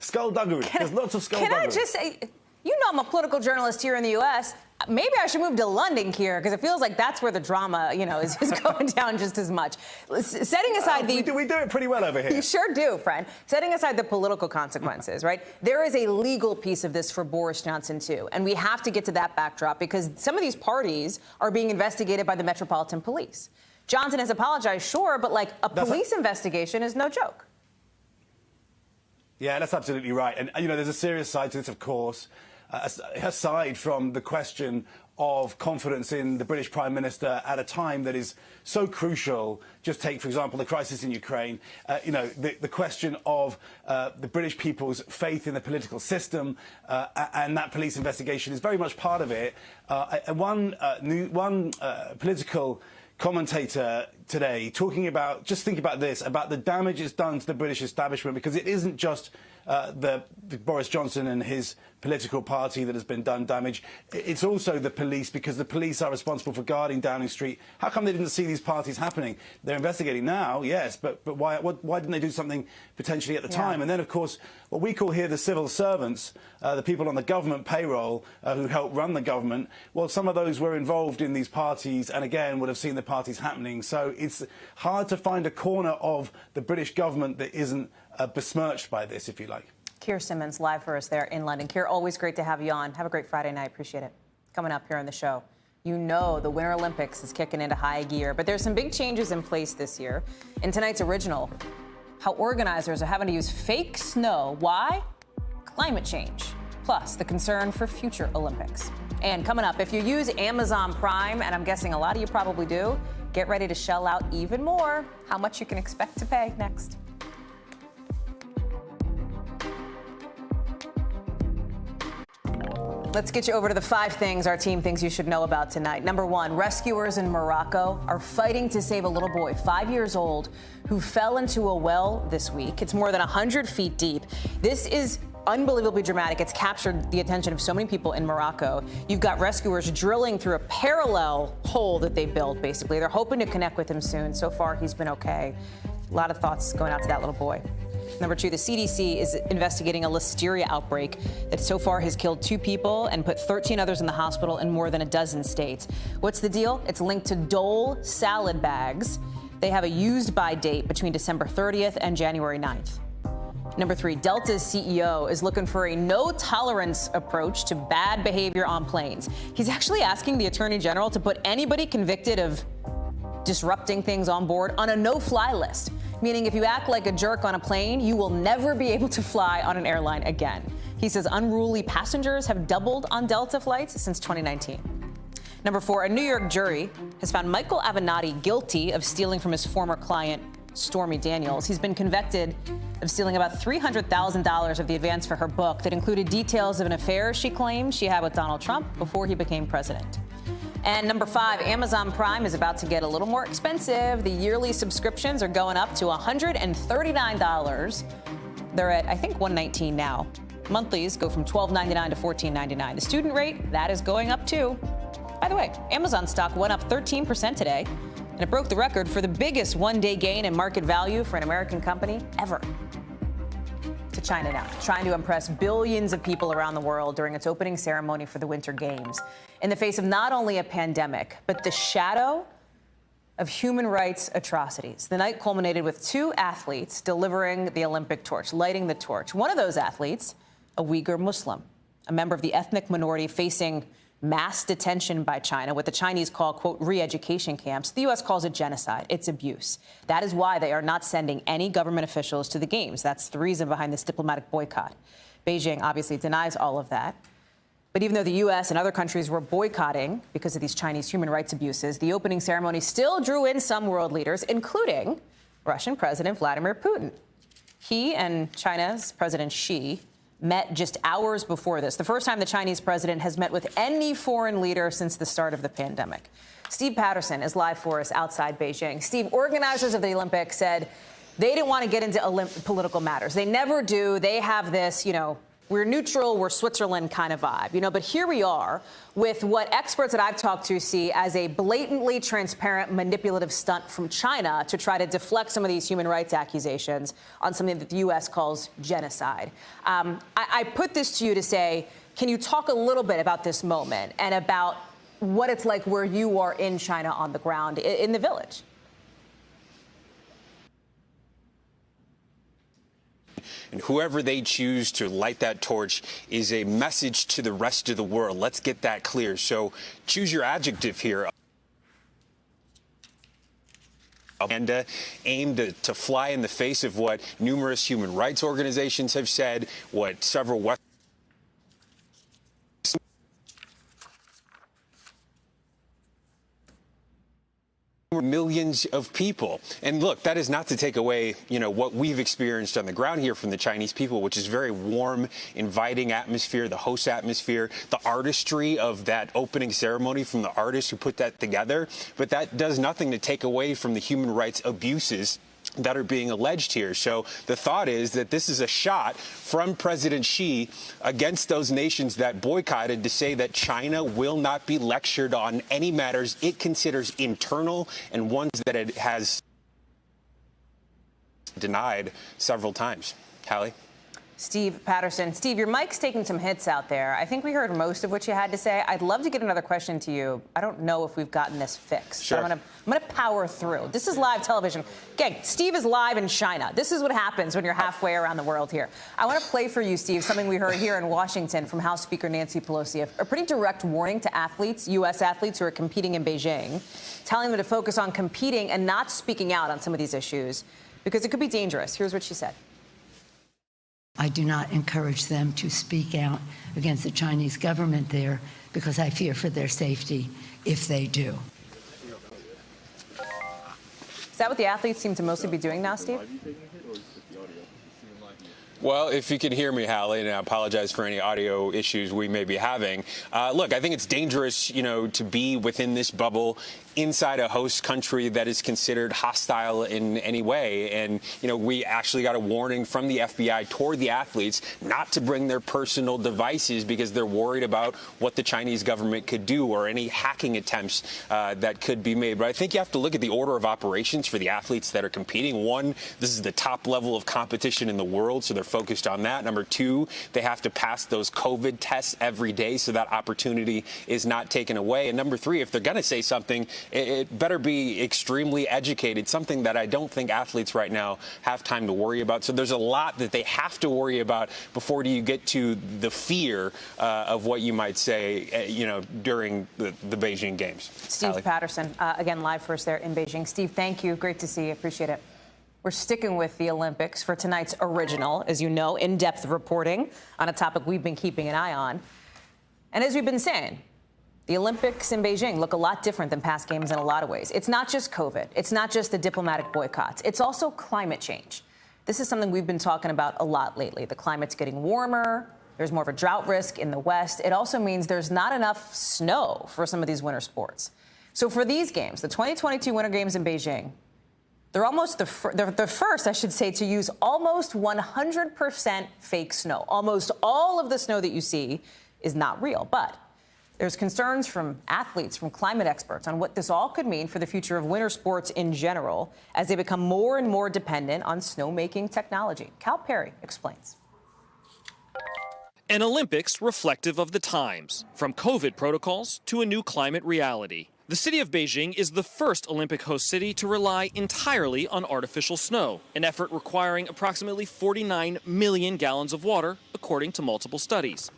skullduggery. There's lots of skullduggery. Can I just say, you know, I'm a political journalist here in the U.S. Maybe I should move to London here, because it feels like that's where the drama, is going down just as much. Setting aside we do it pretty well over here. You sure do, friend. Setting aside the political consequences, right? There is a legal piece of this for Boris Johnson, too. And we have to get to that backdrop, because some of these parties are being investigated by the Metropolitan Police. Johnson has apologized, sure, but, like, a police investigation is no joke. Yeah, that's absolutely right. And, there's a serious side to this, of course. Aside from the question of confidence in the British Prime Minister at a time that is so crucial, just take, for example, the crisis in Ukraine, the question of the British people's faith in the political system, and that police investigation is very much part of it. One political commentator today talking about, just think about this, about the damage it's done to the British establishment, because it isn't just the Boris Johnson and his political party that has been done damage. It's also the police, because the police are responsible for guarding Downing Street. How come they didn't see these parties happening? They're investigating now, yes, but why didn't they do something potentially at the time? And then, of course, what we call here the civil servants, the people on the government payroll who help run the government, well, some of those were involved in these parties and, again, would have seen the parties happening. So it's hard to find a corner of the British government that isn't besmirched by this, if you like. Keir Simmons, live for us there in London. Keir, always great to have you on. Have a great Friday night. Appreciate it. Coming up here on the show, the Winter Olympics is kicking into high gear, but there's some big changes in place this year. In tonight's original, how organizers are having to use fake snow. Why? Climate change. Plus, the concern for future Olympics. And coming up, if you use Amazon Prime, and I'm guessing a lot of you probably do, get ready to shell out even more. How much you can expect to pay next. Let's get you over to the 5 things our team thinks you should know about tonight. Number 1, rescuers in Morocco are fighting to save a little boy, 5 years old, who fell into a well this week. It's more than 100 feet deep. This is unbelievably dramatic. It's captured the attention of so many people in Morocco. You've got rescuers drilling through a parallel hole that they built, basically. They're hoping to connect with him soon. So far, he's been okay. A lot of thoughts going out to that little boy. Number 2, the CDC is investigating a listeria outbreak that so far has killed 2 people and put 13 others in the hospital in more than a dozen states. What's the deal? It's linked to Dole salad bags. They have a use-by date between December 30th and January 9th. Number 3, Delta's CEO is looking for a no-tolerance approach to bad behavior on planes. He's actually asking the Attorney General to put anybody convicted of disrupting things on board on a no-fly list, meaning if you act like a jerk on a plane, you will never be able to fly on an airline again. He says unruly passengers have doubled on Delta flights since 2019. Number 4, a New York jury has found Michael Avenatti guilty of stealing from his former client, Stormy Daniels. He's been convicted of stealing about $300,000 of the advance for her book that included details of an affair she claimed she had with Donald Trump before he became president. And number 5, Amazon Prime is about to get a little more expensive. The yearly subscriptions are going up to $139. They're at, I think, $119 now. Monthlies go from $12.99 to $14.99. The student rate, that is going up too. By the way, Amazon stock went up 13% today, and it broke the record for the biggest one-day gain in market value for an American company ever. To China now, trying to impress billions of people around the world during its opening ceremony for the Winter Games, in the face of not only a pandemic, but the shadow of human rights atrocities. The night culminated with two athletes delivering the Olympic torch, lighting the torch. One of those athletes, a Uyghur Muslim, a member of the ethnic minority facing mass detention by China, what the Chinese call, quote, re-education camps. The U.S. calls it genocide. It's abuse. That is why they are not sending any government officials to the Games. That's the reason behind this diplomatic boycott. Beijing obviously denies all of that. But even though the U.S. and other countries were boycotting because of these Chinese human rights abuses, the opening ceremony still drew in some world leaders, including Russian President Vladimir Putin. He and China's President Xi met just hours before this, the first time the Chinese president has met with any foreign leader since the start of the pandemic. Steve Patterson is live for us outside Beijing. Steve, organizers of the Olympics said they didn't want to get into political matters. They never do. They have this, we're neutral, we're Switzerland kind of vibe, but here we are with what experts that I've talked to see as a blatantly transparent, manipulative stunt from China to try to deflect some of these human rights accusations on something that the U.S. calls genocide. I put this to you to say, can you talk a little bit about this moment and about what it's like where you are in China on the ground, in the village? And whoever they choose to light that torch is a message to the rest of the world. Let's get that clear. So choose your adjective here. And aimed to fly in the face of what numerous human rights organizations have said, what several Western millions of people. And look, that is not to take away, what we've experienced on the ground here from the Chinese people, which is very warm, inviting atmosphere, the host atmosphere, the artistry of that opening ceremony from the artists who put that together. But that does nothing to take away from the human rights abuses that are being alleged here. So the thought is that this is a shot from President Xi against those nations that boycotted to say that China will not be lectured on any matters it considers internal and ones that it has denied several times. Hallie? Steve Patterson. Steve, your mic's taking some hits out there. I think we heard most of what you had to say. I'd love to get another question to you. I don't know if we've gotten this fixed. Sure. So I'm gonna power through. This is live television. Gang, Steve is live in China. This is what happens when you're halfway around the world here. I want to play for you, Steve, something we heard here in Washington from House Speaker Nancy Pelosi, a pretty direct warning to athletes, U.S. athletes who are competing in Beijing, telling them to focus on competing and not speaking out on some of these issues because it could be dangerous. Here's what she said. I do not encourage them to speak out against the Chinese government there because I fear for their safety if they do. Is that what the athletes seem to mostly be doing now, Steve? Well, if you can hear me, Hallie, and I apologize for any audio issues we may be having. Look, I think it's dangerous, to be within this bubble inside a host country that is considered hostile in any way. And, we actually got a warning from the FBI toward the athletes not to bring their personal devices because they're worried about what the Chinese government could do or any hacking attempts that could be made. But I think you have to look at the order of operations for the athletes that are competing. One, this is the top level of competition in the world, so they're focused on that. Number two, they have to pass those COVID tests every day, so that opportunity is not taken away. And number three, if they're going to say something, it better be extremely educated, something that I don't think athletes right now have time to worry about. So there's a lot that they have to worry about before you get to the fear of what you might say, during the Beijing Games. Steve Hallie? Patterson, again, live for us there in Beijing. Steve, thank you. Great to see you. Appreciate it. We're sticking with the Olympics for tonight's original, as you know, in-depth reporting on a topic we've been keeping an eye on. And as we've been saying, the Olympics in Beijing look a lot different than past games in a lot of ways. It's not just COVID. It's not just the diplomatic boycotts. It's also climate change. This is something we've been talking about a lot lately. The climate's getting warmer. There's more of a drought risk in the West. It also means there's not enough snow for some of these winter sports. So for these games, the 2022 Winter Games in Beijing, They're almost the first, I should say, to use almost 100% fake snow. Almost all of the snow that you see is not real, but there's concerns from athletes, from climate experts on what this all could mean for the future of winter sports in general as they become more and more dependent on snowmaking technology. Cal Perry explains. An Olympics reflective of the times, from COVID protocols to a new climate reality. The city of Beijing is the first Olympic host city to rely entirely on artificial snow, an effort requiring approximately 49 million gallons of water, according to multiple studies.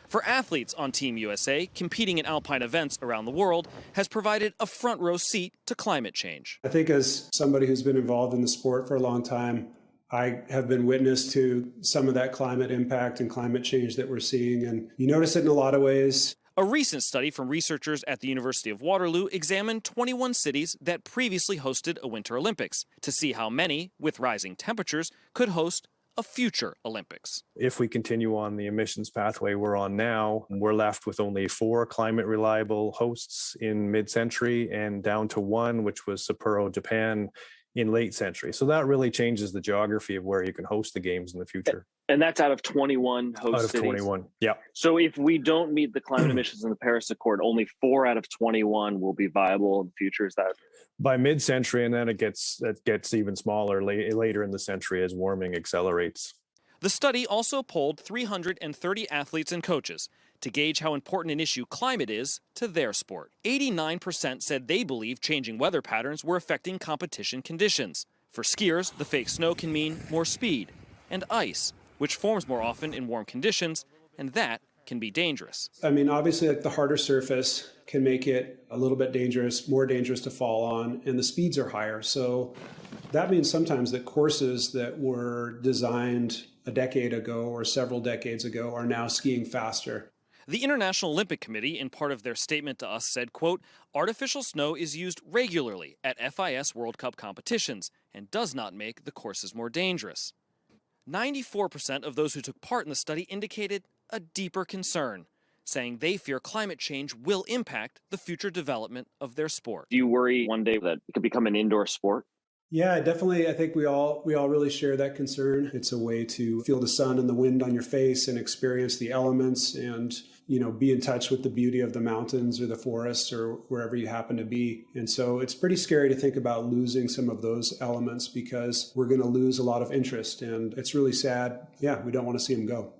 For athletes on Team USA, competing in alpine events around the world has provided a front row seat to climate change. I think as somebody who's been involved in the sport for a long time, I have been witness to some of that climate impact and climate change that we're seeing, and you notice it in a lot of ways. A recent study from researchers at the University of Waterloo examined 21 cities that previously hosted a Winter Olympics to see how many, with rising temperatures, could host a future Olympics. If we continue on the emissions pathway we're on now, we're left with only 4 climate reliable hosts in mid-century and down to 1, which was Sapporo, Japan, in late century. So that really changes the geography of where you can host the games in the future. And that's out of 21 host Out of cities? 21, yeah. So if we don't meet the climate emissions in the Paris Accord, only 4 out of 21 will be viable in the future. Is that? By mid-century, and then it gets even smaller later in the century as warming accelerates. The study also polled 330 athletes and coaches to gauge how important an issue climate is to their sport. 89% said they believe changing weather patterns were affecting competition conditions. For skiers, the fake snow can mean more speed and ice, which forms more often in warm conditions, and that can be dangerous. I mean, obviously, like the harder surface can make it a little bit dangerous, more dangerous to fall on, and the speeds are higher. So that means sometimes that courses that were designed a decade ago or several decades ago are now skiing faster. The International Olympic Committee, in part of their statement to us, said, quote, artificial snow is used regularly at FIS World Cup competitions and does not make the courses more dangerous. 94% of those who took part in the study indicated a deeper concern, saying they fear climate change will impact the future development of their sport. Do you worry one day that it could become an indoor sport? Yeah, definitely. I think we all really share that concern. It's a way to feel the sun and the wind on your face and experience the elements and, you know, be in touch with the beauty of the mountains or the forests or wherever you happen to be. And so it's pretty scary to think about losing some of those elements because we're going to lose a lot of interest. And it's really sad. Yeah, we don't want to see them go.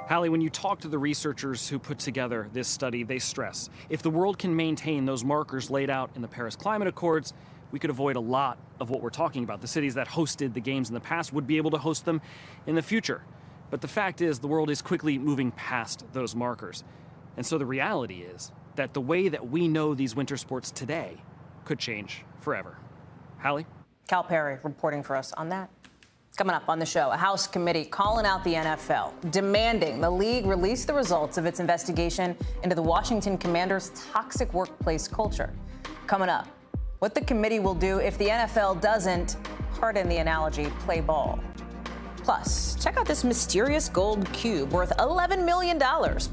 Hallie, when you talk to the researchers who put together this study, they stress if the world can maintain those markers laid out in the Paris Climate Accords, we could avoid a lot of what we're talking about. The cities that hosted the games in the past would be able to host them in the future. But the fact is, the world is quickly moving past those markers. And so the reality is that the way that we know these winter sports today could change forever. Hallie? Cal Perry reporting for us on that. Coming up on the show, a House committee calling out the NFL, demanding the league release the results of its investigation into the Washington Commanders' toxic workplace culture. Coming up, what the committee will do if the NFL doesn't, pardon the analogy, play ball. Plus, check out this mysterious gold cube worth $11 million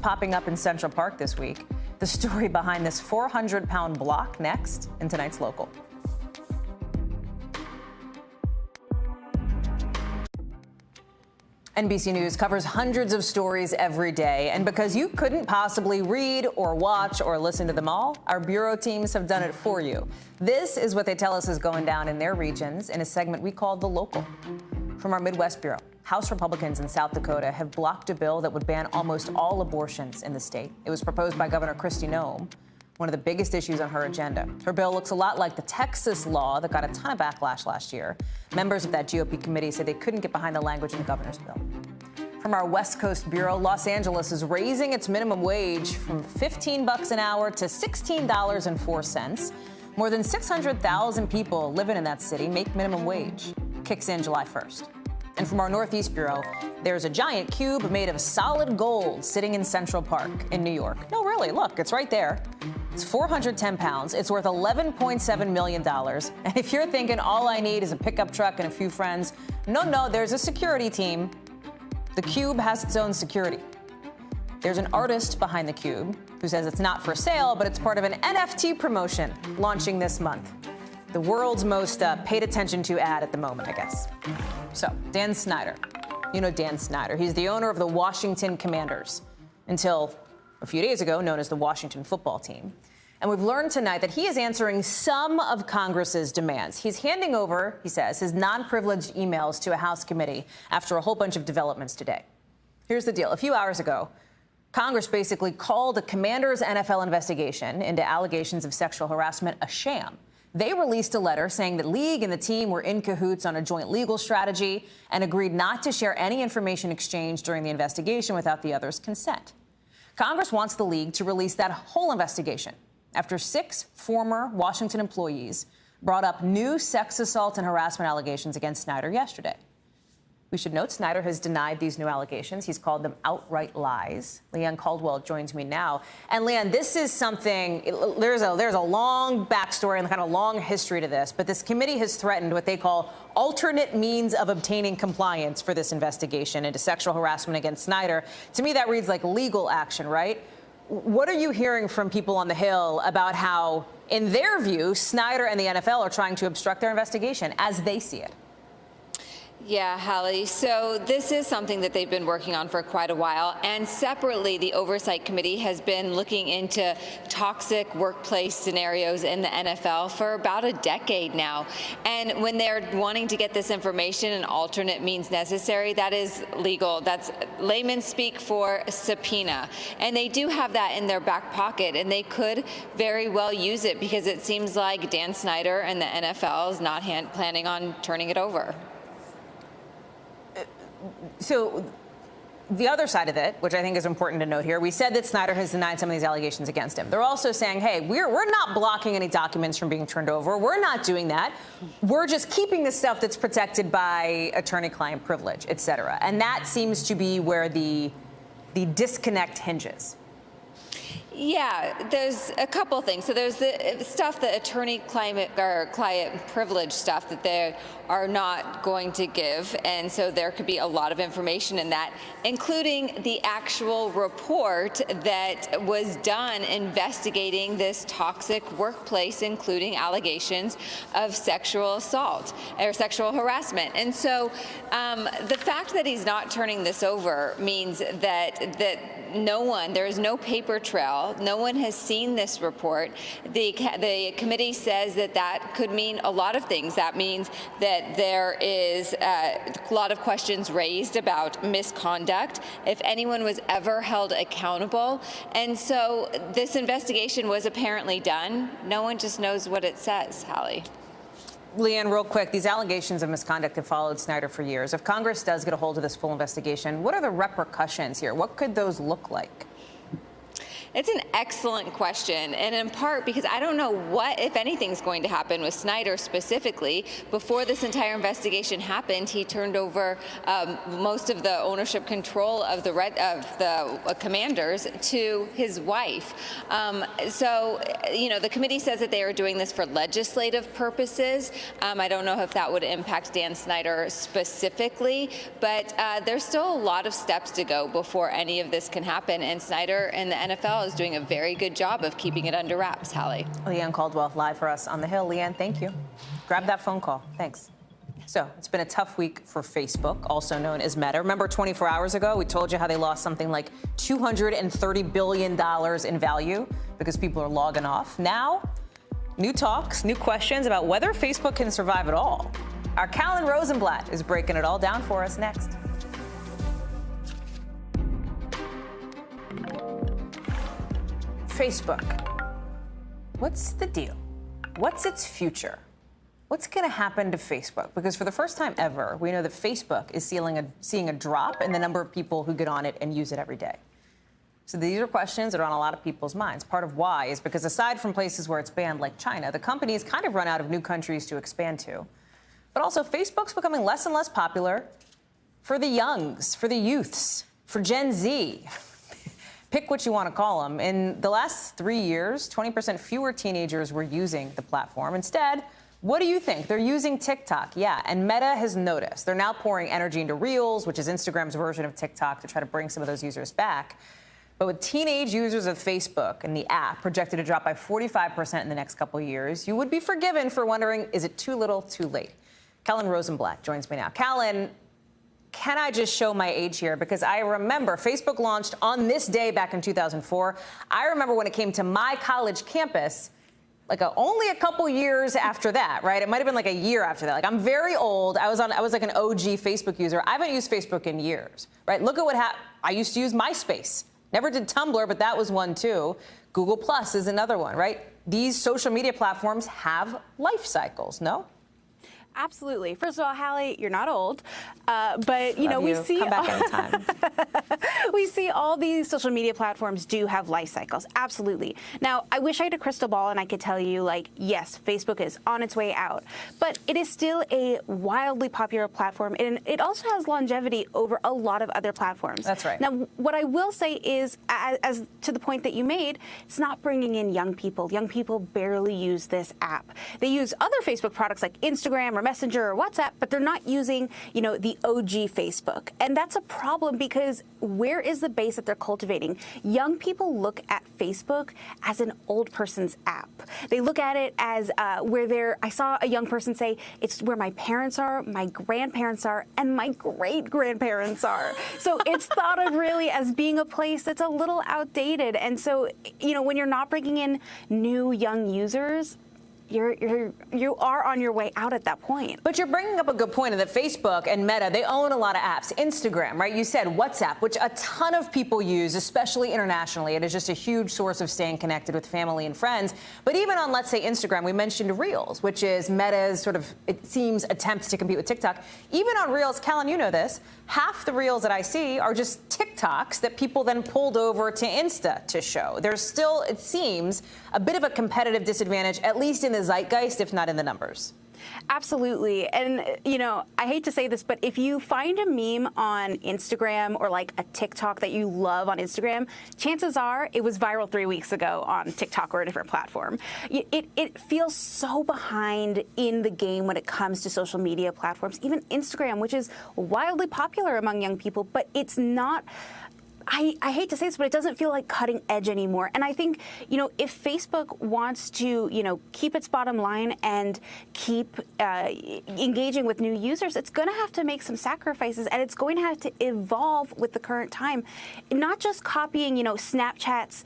popping up in Central Park this week. The story behind this 400-pound block next in tonight's Local. NBC News covers hundreds of stories every day, and because you couldn't possibly read or watch or listen to them all, our bureau teams have done it for you. This is what they tell us is going down in their regions in a segment we call The Local. From our Midwest Bureau, House Republicans in South Dakota have blocked a bill that would ban almost all abortions in the state. It was proposed by Governor Kristi Noem, one of the biggest issues on her agenda. Her bill looks a lot like the Texas law that got a ton of backlash last year. Members of that GOP committee said they couldn't get behind the language in the governor's bill. From our West Coast Bureau, Los Angeles is raising its minimum wage from $15 an hour to $16.04. More than 600,000 people living in that city make minimum wage. Kicks in July 1st. And from our Northeast Bureau, there's a giant cube made of solid gold sitting in Central Park in New York. No, really, look, it's right there. It's 410 pounds. It's worth $11.7 million. And if you're thinking all I need is a pickup truck and a few friends, no, there's a security team. The cube has its own security. There's an artist behind the cube who says it's not for sale, but it's part of an NFT promotion launching this month. The world's most paid attention to ad at the moment, I guess. So, Dan Snyder. You know Dan Snyder. He's the owner of the Washington Commanders, until a few days ago known as the Washington football team. And we've learned tonight that he is answering some of Congress's demands. He's handing over, he says, his non-privileged emails to a House committee after a whole bunch of developments today. Here's the deal. A few hours ago, Congress basically called the Commanders' NFL investigation into allegations of sexual harassment a sham. They released a letter saying that League and the team were in cahoots on a joint legal strategy and agreed not to share any information exchanged during the investigation without the other's consent. Congress wants the League to release that whole investigation after 6 former Washington employees brought up new sex assault and harassment allegations against Snyder yesterday. We should note Snyder has denied these new allegations. He's called them outright lies. Leanne Caldwell joins me now. And Leanne, this is something, there's a long backstory and kind of long history to this, but this committee has threatened what they call alternate means of obtaining compliance for this investigation into sexual harassment against Snyder. To me, that reads like legal action, right? What are you hearing from people on the Hill about how, in their view, Snyder and the NFL are trying to obstruct their investigation as they see it? Yeah, Hallie. So this is something that they've been working on for quite a while. And separately, the Oversight Committee has been looking into toxic workplace scenarios in the NFL for about a decade now. And when they're wanting to get this information, an alternate means necessary, that is legal. That's layman speak for subpoena. And they do have that in their back pocket, and they could very well use it because it seems like Dan Snyder and the NFL is not planning on turning it over. So the other side of it, which I think is important to note here, we said that Snyder has denied some of these allegations against him. They're also saying, hey, we're not blocking any documents from being turned over. We're not doing that. We're just keeping the stuff that's protected by attorney-client privilege, et cetera. And that seems to be where the disconnect hinges. Yeah, there's a couple things. So there's the stuff, the attorney-client privilege stuff that they are not going to give, and so there could be a lot of information in that, including the actual report that was done investigating this toxic workplace, including allegations of sexual assault or sexual harassment. And so the fact that he's not turning this over means that there is no paper trail. No one has seen this report. The committee says that could mean a lot of things. That means that there is a lot of questions raised about misconduct, if anyone was ever held accountable. And so this investigation was apparently done. No one just knows what it says, Hallie. Leanne, real quick, these allegations of misconduct have followed Snyder for years. If Congress does get a hold of this full investigation, what are the repercussions here? What could those look like? It's an excellent question, and in part because I don't know what, if anything, is going to happen with Snyder specifically. Before this entire investigation happened, he turned over most of the ownership control of the Commanders to his wife. So, the committee says that they are doing this for legislative purposes. I don't know if that would impact Dan Snyder specifically, but there's still a lot of steps to go before any of this can happen, and Snyder and the NFL is doing a very good job of keeping it under wraps, Hallie. Leanne Caldwell, live for us on the Hill. Leanne, thank you. Grab that phone call. Thanks. So it's been a tough week for Facebook, also known as Meta. Remember 24 hours ago, we told you how they lost something like $230 billion in value because people are logging off. Now, new talks, new questions about whether Facebook can survive at all. Our Callan Rosenblatt is breaking it all down for us next. Facebook. What's the deal? What's its future? What's going to happen to Facebook? Because for the first time ever, we know that Facebook is seeing a drop in the number of people who get on it and use it every day. So these are questions that are on a lot of people's minds. Part of why is because aside from places where it's banned like China, the company's kind of run out of new countries to expand to. But also, Facebook's becoming less and less popular for the youngs, for the youths, for Gen Z. Pick what you want to call them. In the last 3 years, 20% fewer teenagers were using the platform. Instead, what do you think? They're using TikTok. Yeah, and Meta has noticed. They're now pouring energy into Reels, which is Instagram's version of TikTok, to try to bring some of those users back. But with teenage users of Facebook and the app projected to drop by 45% in the next couple of years, you would be forgiven for wondering, is it too little, too late? Callan Rosenblatt joins me now. Callan, can I just show my age here? Because I remember Facebook launched on this day back in 2004. I remember when it came to my college campus, like only a couple years after that, right? It might have been like a year after that. Like, I'm very old. I was like an OG Facebook user. I haven't used Facebook in years, right? Look at what happened. I used to use MySpace. Never did Tumblr, but that was one too. Google Plus is another one, right? These social media platforms have life cycles, no? Absolutely. First of all, Hallie, you're not old, but you know, we see come back anytime. we see all these social media platforms do have life cycles. Absolutely. Now, I wish I had a crystal ball and I could tell you, like, yes, Facebook is on its way out, but it is still a wildly popular platform, and it also has longevity over a lot of other platforms. That's right. Now, what I will say is, as to the point that you made, it's not bringing in young people. Young people barely use this app. They use other Facebook products like Instagram or Messenger or WhatsApp, but they're not using, you know, the OG Facebook. And that's a problem because where is the base that they're cultivating? Young people look at Facebook as an old person's app. They look at it as I saw a young person say, it's where my parents are, my grandparents are, and my great-grandparents are. So it's thought of really as being a place that's a little outdated. And so, you know, when you're not bringing in new young users, you are on your way out at that point. But you're bringing up a good point in that Facebook and Meta, they own a lot of apps. Instagram, right? You said WhatsApp, which a ton of people use, especially internationally. It is just a huge source of staying connected with family and friends. But even on, let's say, Instagram, we mentioned Reels, which is Meta's sort of, it seems, attempts to compete with TikTok. Even on Reels, Callan, you know this, half the Reels that I see are just TikToks that people then pulled over to Insta to show. There's still, it seems, a bit of a competitive disadvantage, at least in the zeitgeist, if not in the numbers. Absolutely. And, you know, I hate to say this, but if you find a meme on Instagram or like a TikTok that you love on Instagram, chances are it was viral 3 weeks ago on TikTok or a different platform. It feels so behind in the game when it comes to social media platforms, even Instagram, which is wildly popular among young people, but it's not. I hate to say this, but it doesn't feel like cutting edge anymore. And I think, you know, if Facebook wants to, you know, keep its bottom line and keep engaging with new users, it's going to have to make some sacrifices, and it's going to have to evolve with the current time, not just copying, you know, Snapchat's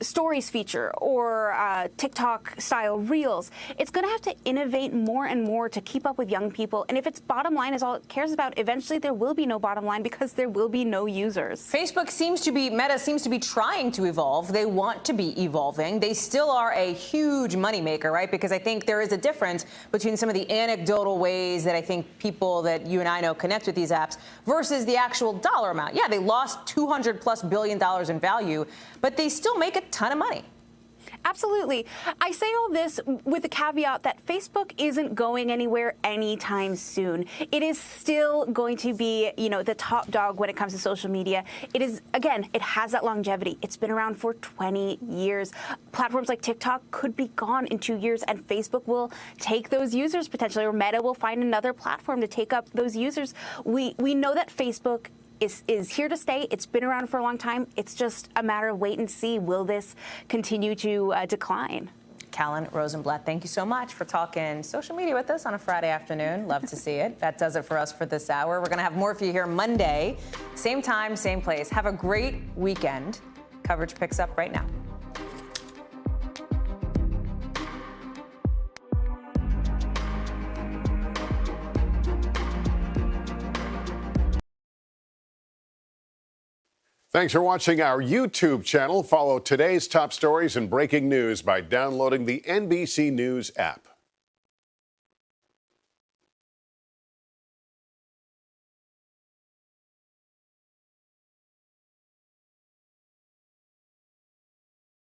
stories feature or TikTok-style reels. It's going to have to innovate more and more to keep up with young people. And if its bottom line is all it cares about, eventually there will be no bottom line because there will be no users. Facebook seems to be, Meta seems to be trying to evolve. They want to be evolving. They still are a huge moneymaker, right? Because I think there is a difference between some of the anecdotal ways that I think people that you and I know connect with these apps versus the actual dollar amount. Yeah, they lost $200+ billion in value, but they still make a ton of money. Absolutely. I say all this with the caveat that Facebook isn't going anywhere anytime soon. It is still going to be, you know, the top dog when it comes to social media. It is, again, it has that longevity. It's been around for 20 years. Platforms like TikTok could be gone in 2 years, and Facebook will take those users potentially, or Meta will find another platform to take up those users. We know that Facebook is here to stay. It's been around for a long time. It's just a matter of wait and see. Will this continue to decline? Callan Rosenblatt, thank you so much for talking social media with us on a Friday afternoon. Love to see it. That does it for us for this hour. We're going to have more for you here Monday. Same time, same place. Have a great weekend. Coverage picks up right now. Thanks for watching our YouTube channel. Follow today's top stories and breaking news by downloading the NBC News app.